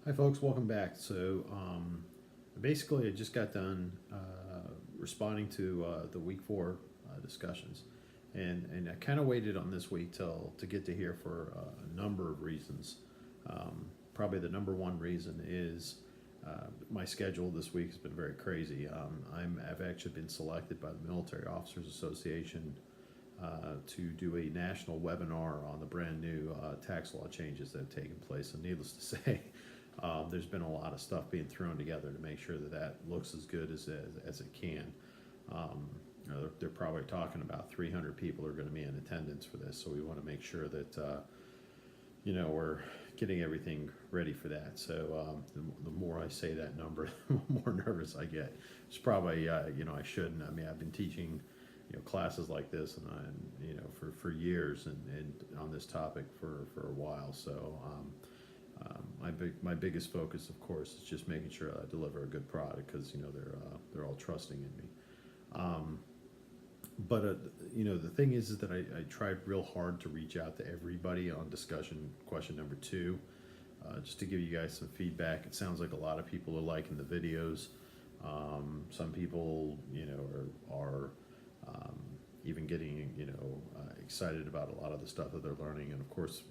Hi, folks. Welcome back. Basically, I just got done responding to the week four discussions, and I kind of waited on this week till to get to here for a number of reasons. Probably the number one reason is my schedule this week has been very crazy. I've actually been selected by the Military Officers Association to do a national webinar on the brand new tax law changes that have taken place. And needless to say, there's been a lot of stuff being thrown together to make sure that that looks as good as it can. They're probably talking about 300 people are going to be in attendance for this, so we want to make sure that we're getting everything ready for that. So the more I say that number, the more nervous I get. It's probably I shouldn't. I mean, I've been teaching classes like this and for years and on this topic for a while. So my biggest focus, of course, is just making sure I deliver a good product because they're all trusting in me. The thing is that I tried real hard to reach out to everybody on discussion question number two, just to give you guys some feedback. It sounds like a lot of people are liking the videos. Some people are even getting excited about a lot of the stuff that they're learning, and of course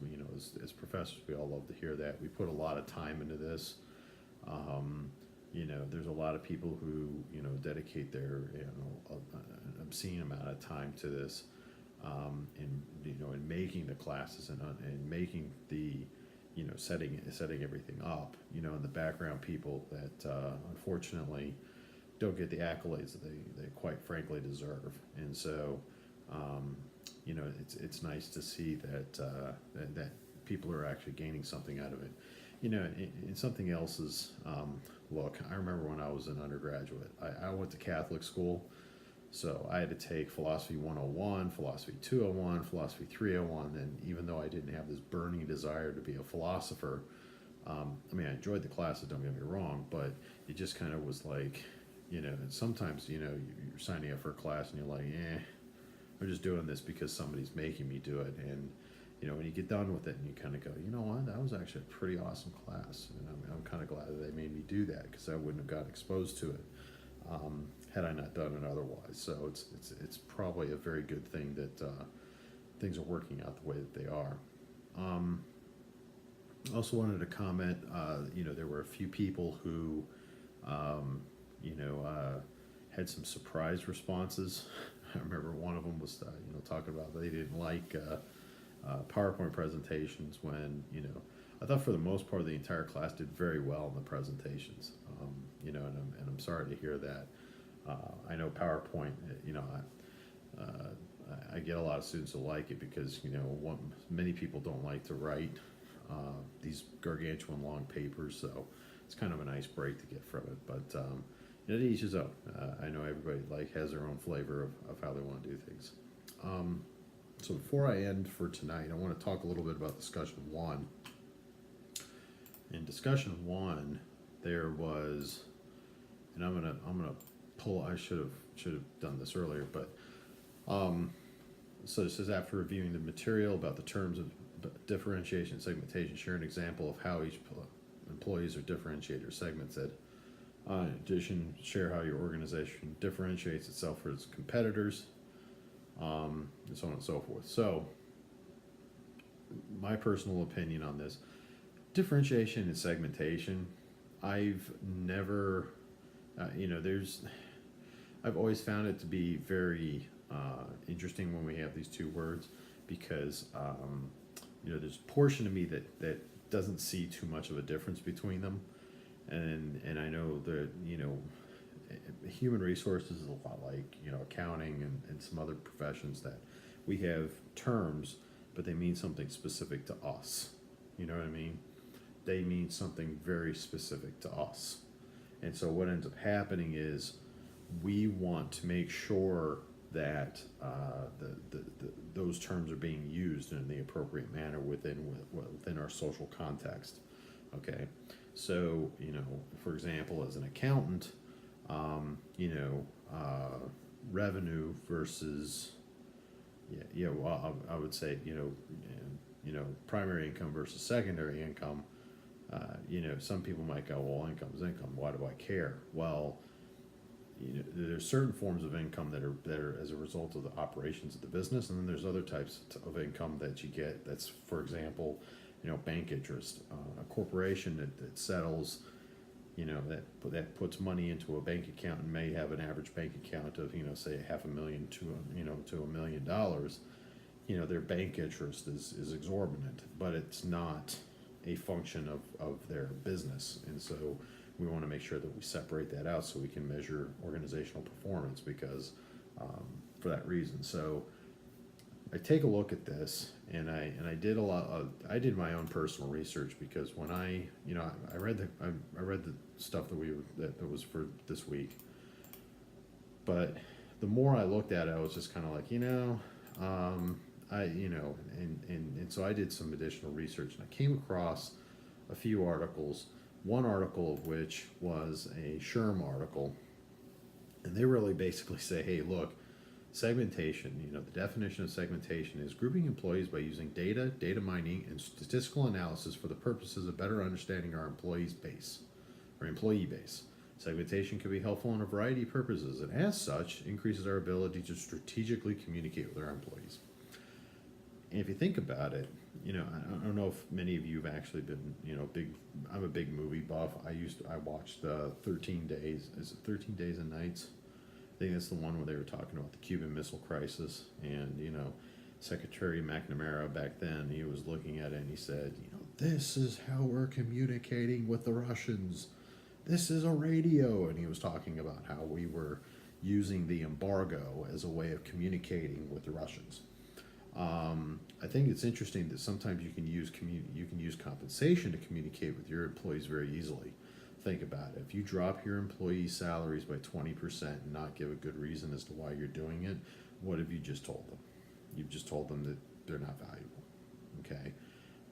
as professors we all love to hear that. We put a lot of time into this. There's a lot of people who dedicate their an obscene amount of time to this, in making the classes and making the setting everything up, in the background, people that unfortunately don't get the accolades that they quite frankly deserve. And so it's nice to see that people are actually gaining something out of it. And something else is, look, I remember when I was an undergraduate, I went to Catholic school, so I had to take Philosophy 101, Philosophy 201, Philosophy 301, and even though I didn't have this burning desire to be a philosopher, I mean, I enjoyed the classes, don't get me wrong, but it just kind of was like, and sometimes, you're signing up for a class and you're like, I'm just doing this because somebody's making me do it. And, when you get done with it and you kind of go, you know what, that was actually a pretty awesome class. And I'm kind of glad that they made me do that because I wouldn't have got exposed to it had I not done it otherwise. So it's probably a very good thing that things are working out the way that they are. I also wanted to comment, there were a few people who, had some surprise responses. I remember one of them was, talking about they didn't like PowerPoint presentations when, I thought for the most part the entire class did very well in the presentations, and I'm sorry to hear that. I know PowerPoint, I get a lot of students who like it because, many people don't like to write these gargantuan long papers, so it's kind of a nice break to get from it. But it each his own. I know everybody has their own flavor of how they want to do things. So before I end for tonight, I want to talk a little bit about discussion one. In discussion one, there was, and I'm gonna pull. I should have done this earlier, but so it says after reviewing the material about the terms of differentiation and segmentation, share an example of how each employees are differentiated or segmented. In addition, share how your organization differentiates itself from its competitors, and so on and so forth. So, my personal opinion on this, differentiation and segmentation, I've never, I've always found it to be very interesting when we have these two words because, there's a portion of me that doesn't see too much of a difference between them. And I know that, human resources is a lot like, accounting and some other professions that we have terms, but they mean something specific to us. You know what I mean? They mean something very specific to us. And so what ends up happening is we want to make sure that those terms are being used in the appropriate manner within our social context. Okay, so for example, as an accountant, revenue versus I would say primary income versus secondary income. Some people might go, well, income's income. Why do I care? Well, there's certain forms of income that are as a result of the operations of the business, and then there's other types of income that you get. That's, for example, bank interest. A corporation that settles, that puts money into a bank account and may have an average bank account of, say $500,000 to $1 million. Their bank interest is exorbitant, but it's not a function of their business, and so we want to make sure that we separate that out so we can measure organizational performance, because for that reason. So I take a look at this, and I did I did my own personal research, because when I read the stuff that was for this week, but the more I looked at it, I was just kind of like, and so I did some additional research, and I came across a few articles. One article of which was a SHRM article, and they really basically say, hey, look, segmentation, the definition of segmentation is grouping employees by using data mining, and statistical analysis for the purposes of better understanding our employee base. Segmentation can be helpful in a variety of purposes, and as such, increases our ability to strategically communicate with our employees. And if you think about it, I don't know if many of you have actually been, I'm a big movie buff. I watched 13 Days, is it 13 Days and Nights? I think that's the one where they were talking about the Cuban Missile Crisis, and, Secretary McNamara back then, he was looking at it and he said, this is how we're communicating with the Russians. This is a radio. And he was talking about how we were using the embargo as a way of communicating with the Russians. I think it's interesting that sometimes you can use compensation to communicate with your employees very easily. Think about it. If you drop your employees' salaries by 20% and not give a good reason as to why you're doing it, what have you just told them? You've just told them that they're not valuable. Okay.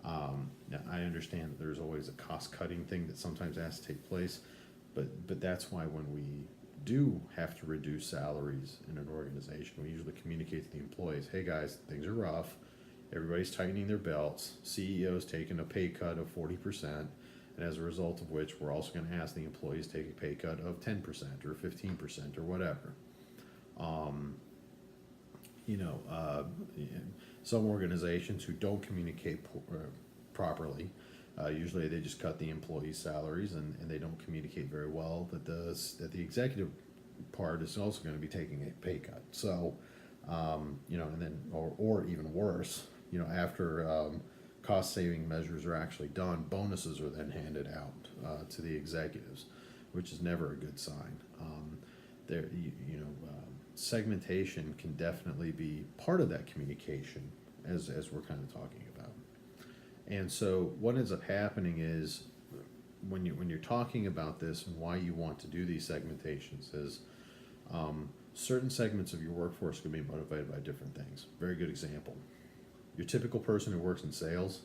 Now I understand that there's always a cost-cutting thing that sometimes has to take place, but that's why when we do have to reduce salaries in an organization, we usually communicate to the employees, hey guys, things are rough, everybody's tightening their belts, CEO's taking a pay cut of 40%, and as a result of which, we're also going to ask the employees to take a pay cut of 10% or 15% or whatever. Some organizations who don't communicate properly, usually they just cut the employees' salaries, and they don't communicate very well that the executive part is also going to be taking a pay cut. So, and then, or even worse, after cost saving measures are actually done, bonuses are then handed out to the executives, which is never a good sign. Segmentation can definitely be part of that communication, as we're kind of talking about. And so what ends up happening is, when you're talking about this and why you want to do these segmentations, is certain segments of your workforce can be motivated by different things. Very good example. Your typical person who works in sales,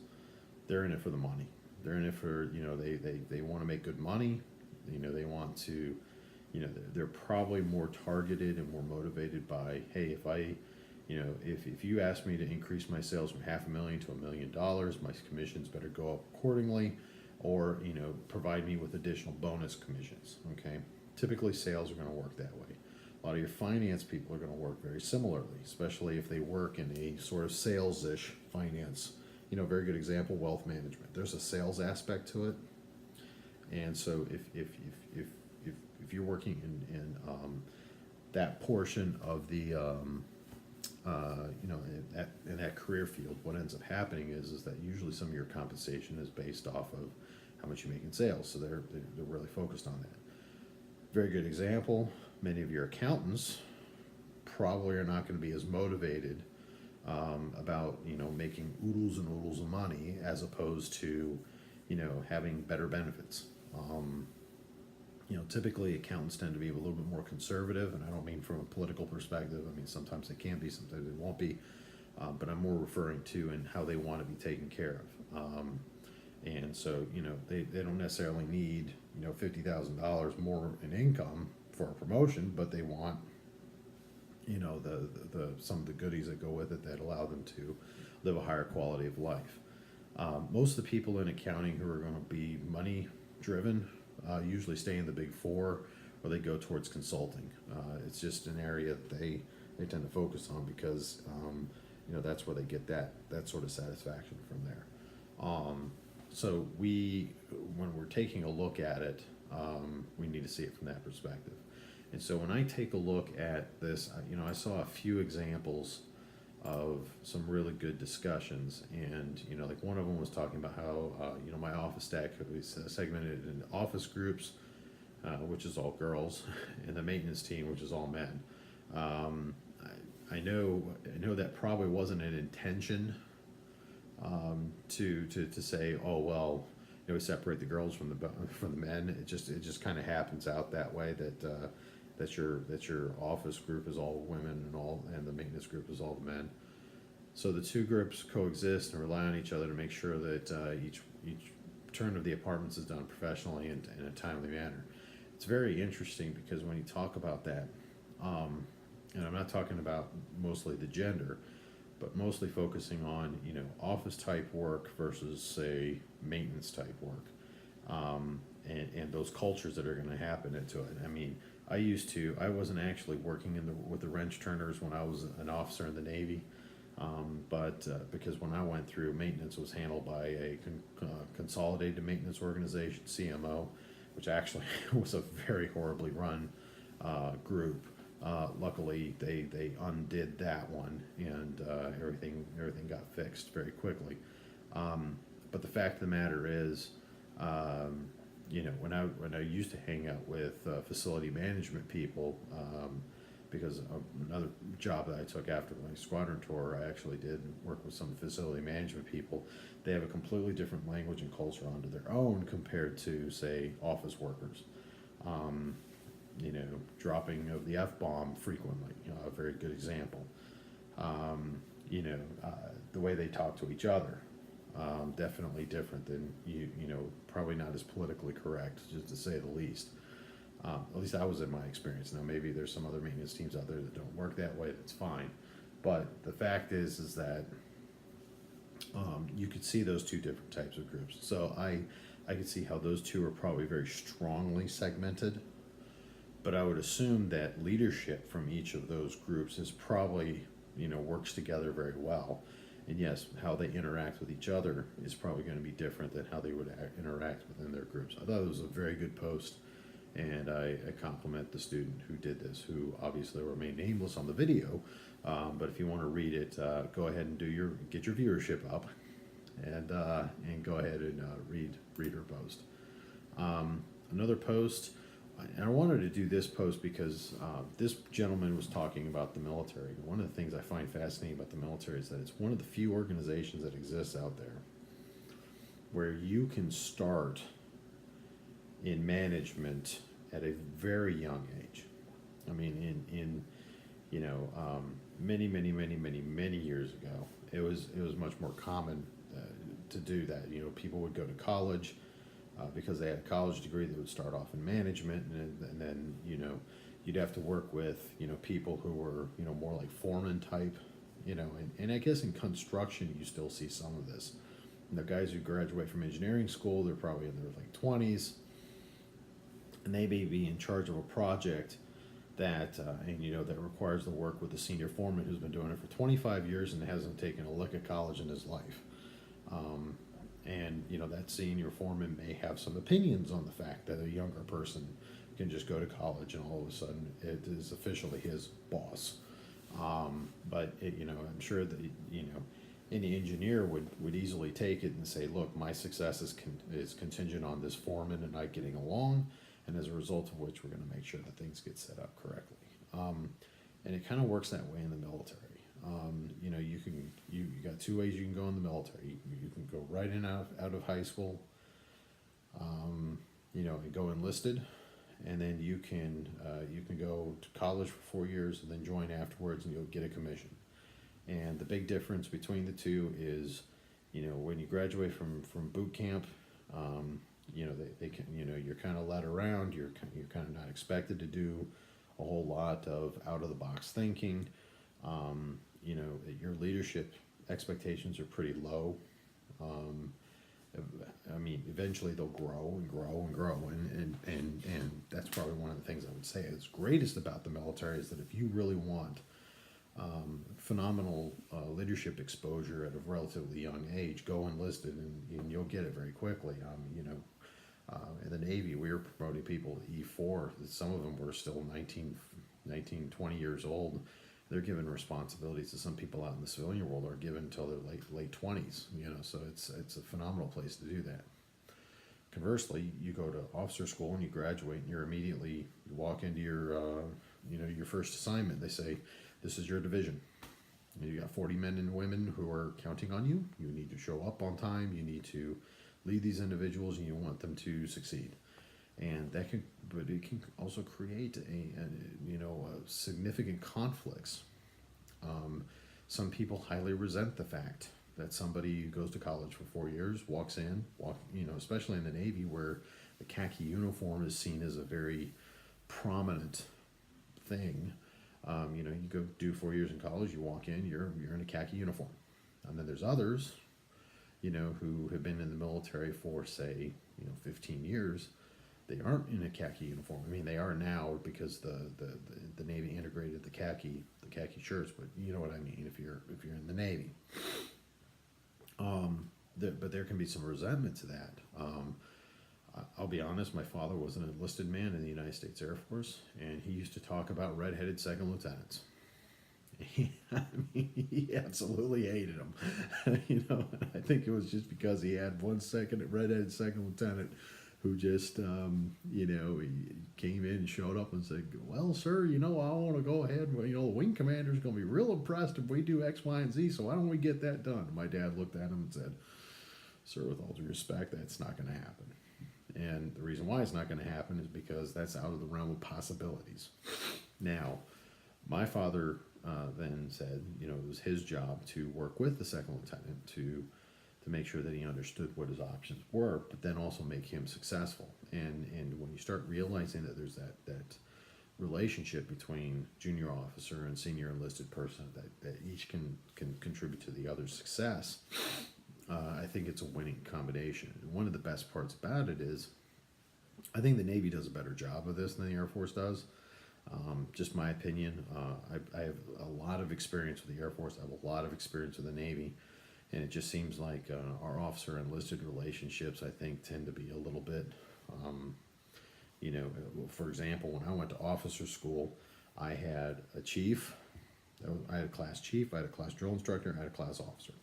they're in it for the money. They're in it for, they want to make good money. They want to, they're probably more targeted and more motivated by, hey, if you ask me to increase my sales from $500,000 to $1 million, my commissions better go up accordingly, or provide me with additional bonus commissions. Okay, typically sales are going to work that way. A lot of your finance people are going to work very similarly, especially if they work in a sort of sales-ish finance. Very good example, wealth management. There's a sales aspect to it, and so if you're working in that portion of the in that career field, what ends up happening is that usually some of your compensation is based off of how much you make in sales. So they're really focused on that. Very good example. Many of your accountants probably are not going to be as motivated about making oodles and oodles of money, as opposed to having better benefits. Typically accountants tend to be a little bit more conservative, and I don't mean from a political perspective. I mean, sometimes they can be, sometimes they won't be, but I'm more referring to in how they want to be taken care of. And so, they don't necessarily need, $50,000 more in income for a promotion, but they want, the some of the goodies that go with it that allow them to live a higher quality of life. Most of the people in accounting who are going to be money driven usually stay in the big four, or they go towards consulting. It's just an area that they tend to focus on because that's where they get that sort of satisfaction from there. So when we're taking a look at it, we need to see it from that perspective. And so when I take a look at this, I saw a few examples of some really good discussions, and like one of them was talking about how my office stack was segmented into office groups, which is all girls, and the maintenance team, which is all men. Um, I know that probably wasn't an intention to say, oh well, we separate the girls from the men. It just kind of happens out that way that your office group is all women and the maintenance group is all the men. So the two groups coexist and rely on each other to make sure that each turn of the apartments is done professionally and in a timely manner. It's very interesting because when you talk about that, and I'm not talking about mostly the gender, but mostly focusing on office type work versus say maintenance type work, and those cultures that are going to happen into it. I mean, I wasn't actually working with the wrench turners when I was an officer in the Navy, but because when I went through, maintenance was handled by a consolidated maintenance organization, CMO, which actually was a very horribly run group. Luckily, they undid that one, and everything got fixed very quickly. But the fact of the matter is, when I used to hang out with facility management people, because of another job that I took after my squadron tour, I actually did work with some facility management people. They have a completely different language and culture onto their own compared to, say, office workers. Um, Dropping of the F-bomb frequently, a very good example. The way they talk to each other, definitely different than probably not as politically correct, just to say the least. At least that was in my experience. Now maybe there's some other maintenance teams out there that don't work that way. That's fine, but the fact is that you could see those two different types of groups. So I could see how those two are probably very strongly segmented, but I would assume that leadership from each of those groups is probably works together very well. And yes, how they interact with each other is probably going to be different than how they would interact within their groups. I thought it was a very good post, and I compliment the student who did this, who obviously remained nameless on the video. But if you want to read it, go ahead and get your viewership up, and go ahead and read her post. Another post, and I wanted to do this post because this gentleman was talking about the military. One of the things I find fascinating about the military is that it's one of the few organizations that exists out there where you can start in management at a very young age. I mean, in many years ago, it was much more common to do that. People would go to college because they had a college degree. They would start off in management, and then you'd have to work with people who were more like foreman type, and I guess in construction you still see some of this. The guys who graduate from engineering school, they're probably in their like 20s, and they may be in charge of a project that that requires the work with the senior foreman who's been doing it for 25 years and hasn't taken a lick of college in his life. And that senior foreman may have some opinions on the fact that a younger person can just go to college and all of a sudden it is officially his boss. But I'm sure that any engineer would easily take it and say, look, my success is contingent on this foreman and I getting along, and as a result of which we're going to make sure that things get set up correctly. And it kind of works that way in the military. You got two ways you can go in the military. You can go right in out of high school, and go enlisted, and then you can go to college for 4 years and then join afterwards, and you'll get a commission. And the big difference between the two is, when you graduate from boot camp, they can, you're kind of led around. You're kind of not expected to do a whole lot of out of the box thinking. Your leadership expectations are pretty low. I mean, eventually they'll grow and grow and grow, and that's probably one of the things I would say is greatest about the military is that if you really want phenomenal leadership exposure at a relatively young age, go enlisted, and you'll get it very quickly. In the Navy, we were promoting people to E4. Some of them were still 20 years old. They're given responsibilities that some people out in the civilian world are given until their late 20s. So it's a phenomenal place to do that. Conversely, you go to officer school and you graduate, and you walk into your first assignment. They say, "This is your division. You got 40 men and women who are counting on you. You need to show up on time. You need to lead these individuals, and you want them to succeed." And but it can also create significant conflicts. Some people highly resent the fact that somebody who goes to college for 4 years especially in the Navy where the khaki uniform is seen as a very prominent thing. You go do 4 years in college, you walk in, you're in a khaki uniform. And then there's others, who have been in the military for, say, 15 years. They aren't in a khaki uniform. I mean, they are now because the Navy integrated the khaki shirts, but you know what I mean if you're in the Navy. But there can be some resentment to that. I'll be honest, my father was an enlisted man in the United States Air Force, and he used to talk about red-headed second lieutenants. He absolutely hated them. I think it was just because he had red-headed second lieutenant who just, he came in and showed up and said, "Well, sir, I want to go ahead. The wing commander's going to be real impressed if we do X, Y, and Z, so why don't we get that done?" And my dad looked at him and said, "Sir, with all due respect, that's not going to happen." And the reason why it's not going to happen is because that's out of the realm of possibilities. Now, my father then said, it was his job to work with the second lieutenant to make sure that he understood what his options were, but then also make him successful. And when you start realizing that there's that relationship between junior officer and senior enlisted person, that each can contribute to the other's success, I think it's a winning combination. And one of the best parts about it is, I think the Navy does a better job of this than the Air Force does. Just my opinion. I have a lot of experience with the Air Force. I have a lot of experience with the Navy. And it just seems like our officer enlisted relationships, I think, tend to be a little bit, for example, when I went to officer school, I had a chief, I had a class chief, I had a class drill instructor, and I had a class officer.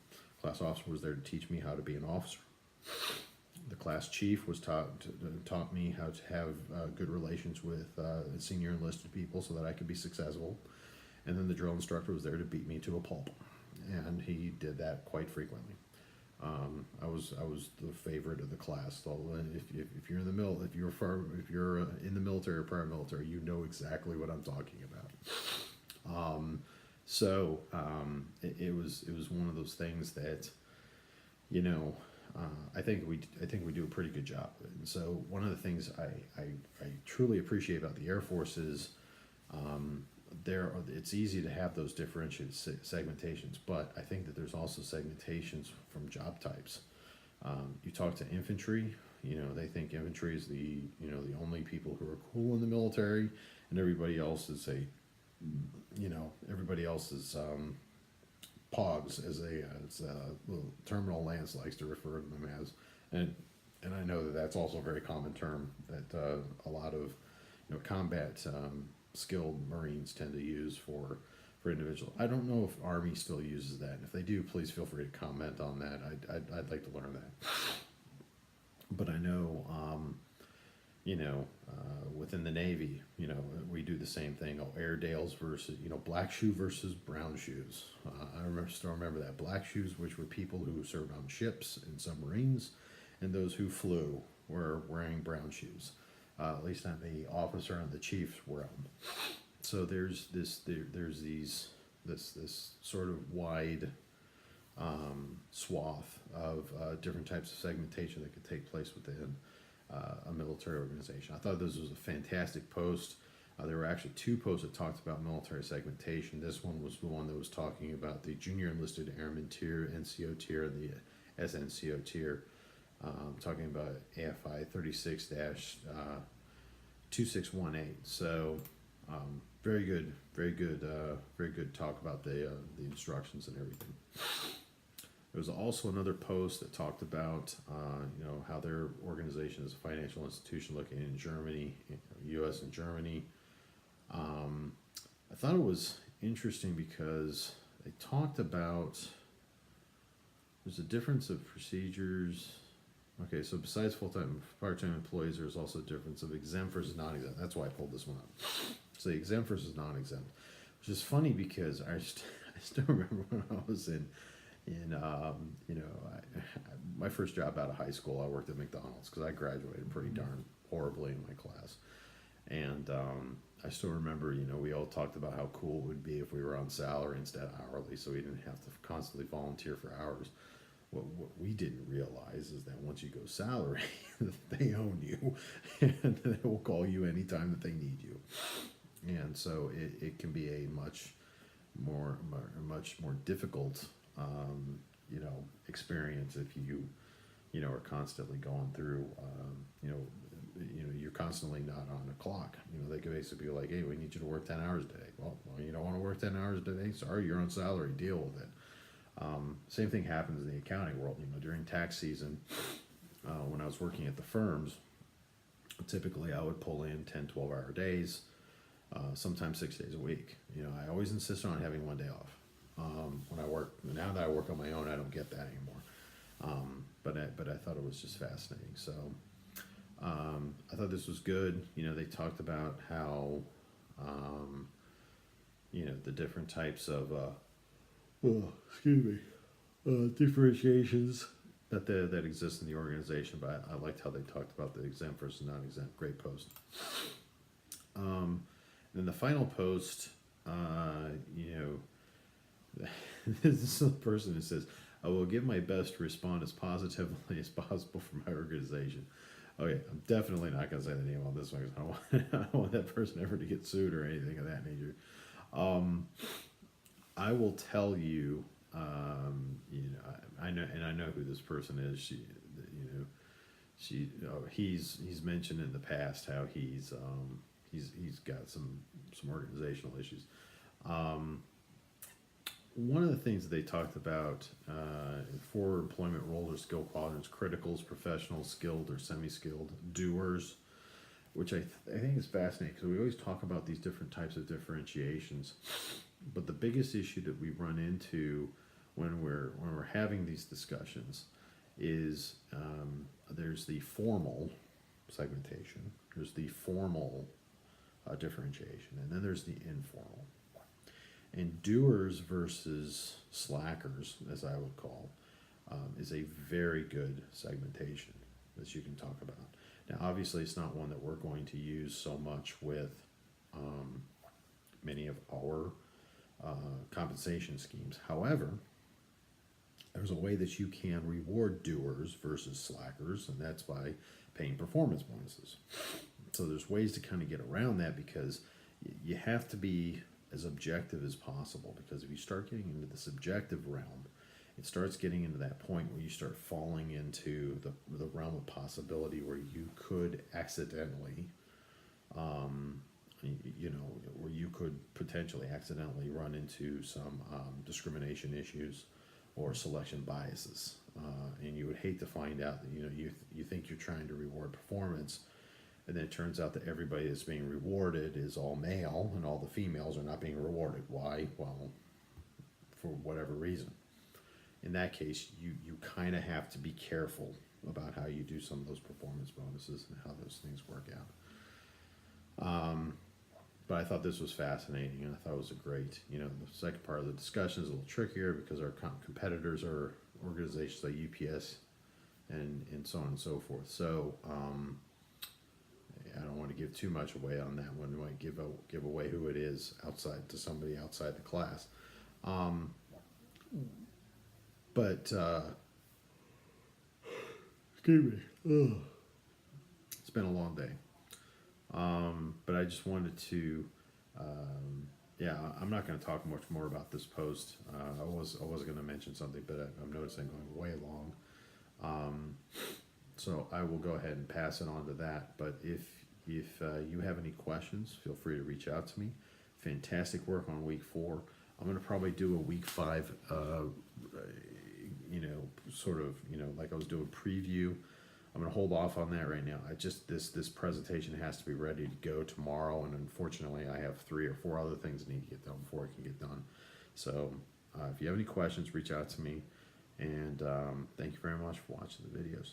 Class officer was there to teach me how to be an officer. The class chief was taught me how to have good relations with senior enlisted people so that I could be successful. And then the drill instructor was there to beat me to a pulp, and he did that quite frequently. I was the favorite of the class. So if you're in the if you're in the military or paramilitary, you know exactly what I'm talking about. It was one of those things that, I think we do a pretty good job of it. And so one of the things I truly appreciate about the Air Force is, it's easy to have those differentiated segmentations, but I think that there's also segmentations from job types. You talk to infantry, they think infantry is the only people who are cool in the military, and everybody else is pogs, as little terminal Lance likes to refer to them as, and I know that that's also a very common term that a lot of combat skilled Marines tend to use for individuals. I don't know if Army still uses that. And if they do, please feel free to comment on that. I'd like to learn that. But I know, within the Navy, we do the same thing. Airedales versus, black shoe versus brown shoes. I still remember that. Black shoes, which were people who served on ships and submarines, and those who flew were wearing brown shoes. At least on the officer and the chief's realm. So there's this sort of wide swath of different types of segmentation that could take place within a military organization. I thought this was a fantastic post. There were actually two posts that talked about military segmentation. This one was the one that was talking about the junior enlisted airman tier, NCO tier, and the SNCO tier, talking about AFI 36-2618. So, very good talk about the instructions and everything. There was also another post that talked about, how their organization is a financial institution located in Germany, U.S. and Germany. I thought it was interesting because they talked about there's a difference of procedures. Okay, so besides full-time, part-time employees, there's also a difference of exempt versus non-exempt. That's why I pulled this one up. So exempt versus non-exempt, which is funny because I still remember when I was in my first job out of high school, I worked at McDonald's because I graduated pretty darn horribly in my class. And I still remember, we all talked about how cool it would be if we were on salary instead of hourly, so we didn't have to constantly volunteer for hours. What we didn't realize is that once you go salary, they own you, and they will call you anytime that they need you. And so it can be a much more difficult, experience if you are constantly going through, you're constantly not on a clock. They could basically be like, hey, we need you to work 10 hours a day. Well, you don't want to work 10 hours a day? Sorry, you're on salary, deal with it. Same thing happens in the accounting world. During tax season, when I was working at the firms, typically I would pull in 10, 12-hour days, sometimes 6 days a week. I always insist on having one day off. Now that I work on my own, I don't get that anymore. But I thought it was just fascinating. So I thought this was good. They talked about how, the different types of differentiations that exist in the organization. But I liked how they talked about the exempt versus non-exempt. Great post. Then the final post, this is a person who says, I will give my best to respond as positively as possible for my organization. Okay, I'm definitely not going to say the name on this one because I don't want that person ever to get sued or anything of that nature. I will tell you, I know who this person is. He's mentioned in the past how he's got some organizational issues. One of the things that they talked about for employment roles or skill quadrants: criticals, professionals, skilled or semi-skilled, doers, which I think is fascinating because we always talk about these different types of differentiations. But the biggest issue that we run into when we're having these discussions is there's the formal segmentation, there's the formal differentiation, and then there's the informal. And doers versus slackers, as I would call, is a very good segmentation that you can talk about. Now, obviously, it's not one that we're going to use so much with many of our compensation schemes. However, there's a way that you can reward doers versus slackers, and that's by paying performance bonuses. So there's ways to kind of get around that because you have to be as objective as possible, because if you start getting into the subjective realm, it starts getting into that point where you start falling into the realm of possibility where you could accidentally, where you could potentially accidentally run into some discrimination issues or selection biases, and you would hate to find out that you think you're trying to reward performance, and then it turns out that everybody that's being rewarded is all male and all the females are not being rewarded. Why? Well, for whatever reason. In that case, you kind of have to be careful about how you do some of those performance bonuses and how those things work out. But I thought this was fascinating, and I thought it was a great, the second part of the discussion is a little trickier because our competitors are organizations like UPS and so on and so forth. So, I don't want to give too much away on that one. We might give away who it is outside to somebody outside the class. Excuse me. Ugh. It's been a long day. But I just wanted to, I'm not going to talk much more about this post. I was going to mention something, but I'm noticing going way long. So I will go ahead and pass it on to that. But if you have any questions, feel free to reach out to me. Fantastic work on week 4. I'm going to probably do a week 5, sort of, like I was doing preview. I'm going to hold off on that right now. I just this presentation has to be ready to go tomorrow, and unfortunately, I have 3 or 4 other things that need to get done before it can get done. So, if you have any questions, reach out to me. And thank you very much for watching the videos.